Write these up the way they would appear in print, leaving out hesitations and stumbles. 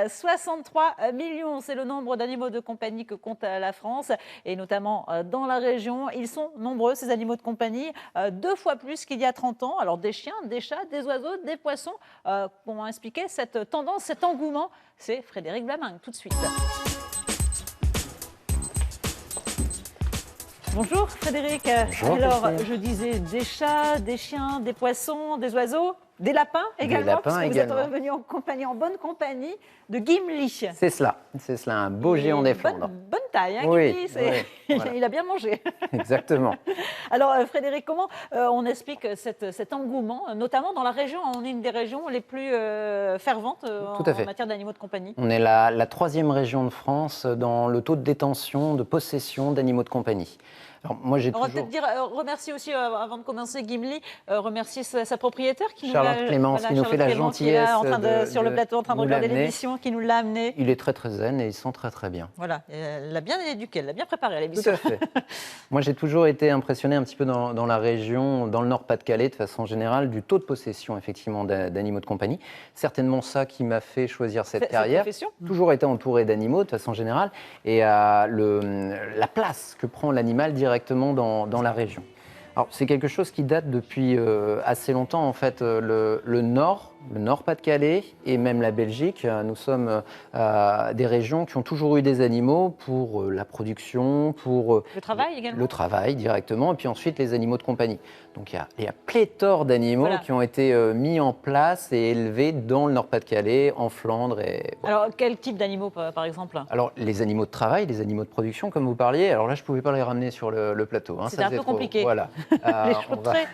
63 millions, c'est le nombre d'animaux de compagnie que compte la France, et notamment dans la région. Ils sont nombreux, ces animaux de compagnie, 2 fois plus qu'il y a 30 ans. Alors des chiens, des chats, des oiseaux, des poissons. Pour expliquer cette tendance, cet engouement, c'est Frédéric Blamingue, tout de suite. Bonjour Frédéric. Bonjour, alors Christine. je disais des chats, des chiens, des poissons, des oiseaux, des lapins également, lapins parce que également. vous êtes revenu en bonne compagnie de Gimli. C'est cela, un beau géant des Flandres. Bonne taille, hein, Oui, Gimli, oui, voilà. il a bien mangé. Exactement. Alors Frédéric, comment on explique cet engouement, notamment dans la région? On est une des régions les plus ferventes Tout à fait. en matière d'animaux de compagnie. On est la troisième région de France dans le taux de détention, de possession d'animaux de compagnie. Alors, moi, j'ai On va toujours... peut-être dire, remercier aussi, avant de commencer, Gimli, remercier sa propriétaire qui Charlotte Clémence, qui nous fait la Clémence, qui est là, gentillesse sur le plateau en train de nous regarder l'amener. l'émission, qui nous l'a amené. Il est très très zen et il sent très très bien. Voilà, elle l'a bien éduqué, elle l'a bien préparé à Tout l'émission. à fait. Moi, j'ai toujours été impressionné un petit peu dans la région, dans le Nord-Pas-de-Calais, de façon générale, du taux de possession, effectivement, d'animaux de compagnie. Certainement ça qui m'a fait choisir cette carrière. Profession. Toujours été entouré d'animaux, de façon générale, et la place que prend l'animal directement dans la région. Alors, c'est quelque chose qui date depuis assez longtemps, en fait, le Nord-Pas-de-Calais et même la Belgique. Nous sommes des régions qui ont toujours eu des animaux pour la production, pour Le travail également. le travail directement, et puis ensuite les animaux de compagnie. Donc il y a pléthore d'animaux Voilà. qui ont été mis en place et élevés dans le Nord-Pas-de-Calais, en Flandre. Et, voilà. Alors, quel type d'animaux, par exemple? Alors, les animaux de travail, les animaux de production, comme vous parliez, alors là, je ne pouvais pas les ramener sur le plateau. Hein, C'était un peu trop compliqué. Voilà. Les chevaux de trait.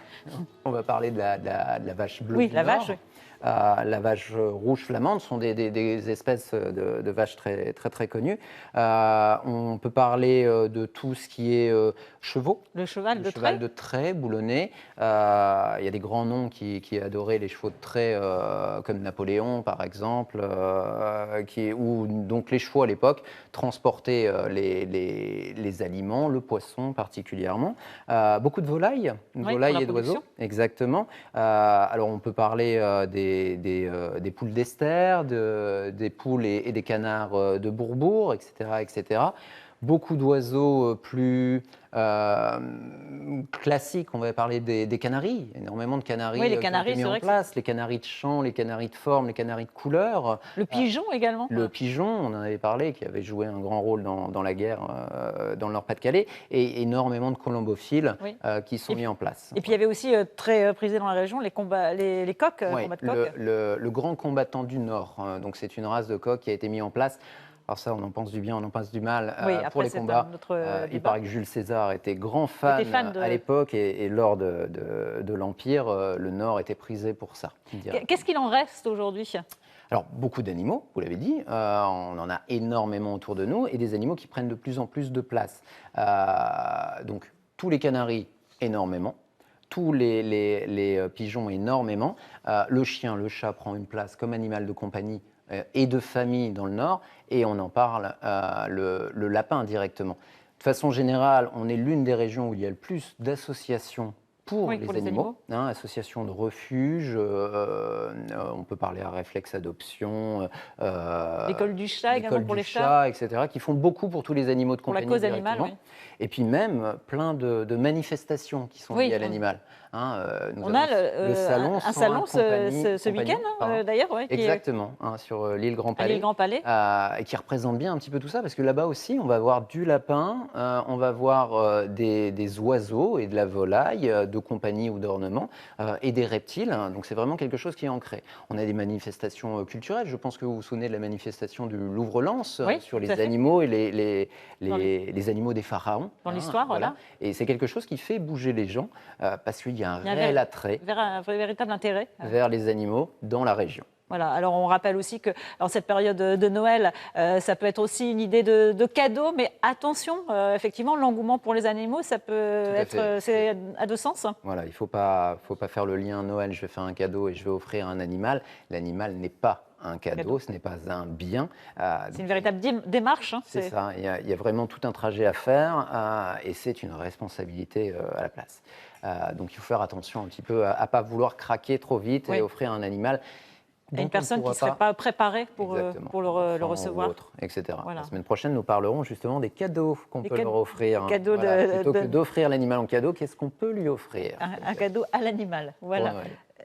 On va parler de la vache bleue. Oui, du la Nord. vache, oui. La vache rouge flamande sont des espèces de vaches très, très, très connues. On peut parler de tout ce qui est chevaux. Le cheval Le de cheval trait. de trait, boulonné. Il y a des grands noms qui adoraient les chevaux de trait, comme Napoléon, par exemple, où donc les chevaux, à l'époque, transportaient les aliments, le poisson particulièrement. Beaucoup de volailles, Oui, pour volailles la et d'oiseaux, production. exactement. Alors, on peut parler des poules d'Esther, des poules et des canards de Bourbourg, etc., etc. Beaucoup d'oiseaux plus classiques, on va parler des canaris, énormément de canaris, Oui, les qui ont canaris, été mis c'est en vrai que place, les canaris de chant, les canaris de forme, les canaris de couleur. Le pigeon également. Le pigeon, on en avait parlé, qui avait joué un grand rôle dans la guerre dans le Nord-Pas-de-Calais, et énormément de colombophiles Oui. qui sont mis en place. Et puis il y avait aussi très prisé dans la région les combats, les coqs, Oui, combats de coqs. le grand combattant du Nord, donc c'est une race de coq qui a été mise en place. Alors ça, on en pense du bien, on en pense du mal Oui, pour après les c'est combats. un autre Il débat. paraît que Jules César était grand fan, Était fan de- à l'époque, et lors de l'Empire, le Nord était prisé pour ça. je dirais. Qu'est-ce qu'il en reste aujourd'hui? Alors, beaucoup d'animaux, vous l'avez dit, on en a énormément autour de nous, et des animaux qui prennent de plus en plus de place. Donc, tous les canaris, énormément. Tous les pigeons, énormément. Le chien, le chat prend une place comme animal de compagnie et de famille dans le Nord, et on en parle, le lapin directement. De façon générale, on est l'une des régions où il y a le plus d'associations pour Oui, les pour les animaux, animaux. associations de refuge, on peut parler à Réflexe Adoption, L'école du chat également l'école pour du les chats. etc., qui font beaucoup pour tous les animaux de Pour la compagnie cause animale, directement. oui. Et puis même plein de manifestations qui sont Oui, liées à l'animal. Nous On avons a le salon un 101 salon ce compagnie, week-end, pardon. d'ailleurs, ouais, qui est Exactement, sur l'île Grand à Palais. l'île Grand Palais. Et qui représente bien un petit peu tout ça, parce que là-bas aussi, on va voir du lapin, on va voir des oiseaux et de la volaille, de compagnie ou d'ornement, et des reptiles. Donc c'est vraiment quelque chose qui est ancré. On a des manifestations culturelles. Je pense que vous vous souvenez de la manifestation du Louvre-Lens Oui, sur tout à les fait. animaux et Dans les animaux des pharaons. Dans l'histoire, voilà. Et c'est quelque chose qui fait bouger les gens, parce qu'il y a un Il y a un réel attrait vers un véritable intérêt. vers les animaux dans la région. Voilà. Alors on rappelle aussi que en cette période de Noël, ça peut être aussi une idée de cadeau, mais attention, effectivement, l'engouement pour les animaux, ça peut Tout à être, fait. c'est à deux sens. Voilà, il ne faut pas faire le lien Noël, je vais faire un cadeau et je vais offrir un animal. L'animal n'est pas un cadeau, ce n'est pas un bien. C'est une véritable démarche. Hein, c'est ça, il y a vraiment tout un trajet à faire et c'est une responsabilité à la place. Donc il faut faire attention un petit peu à ne pas vouloir craquer trop vite Oui. et offrir un animal Et une personne qui ne serait pas préparée pour le Enfant recevoir. ou autre, etc. Voilà. La semaine prochaine, nous parlerons justement des cadeaux qu'on peut leur offrir. Cadeaux Voilà, plutôt que d'offrir l'animal en cadeau, qu'est-ce qu'on peut lui offrir? Un cadeau à l'animal. Voilà. Pour Noël.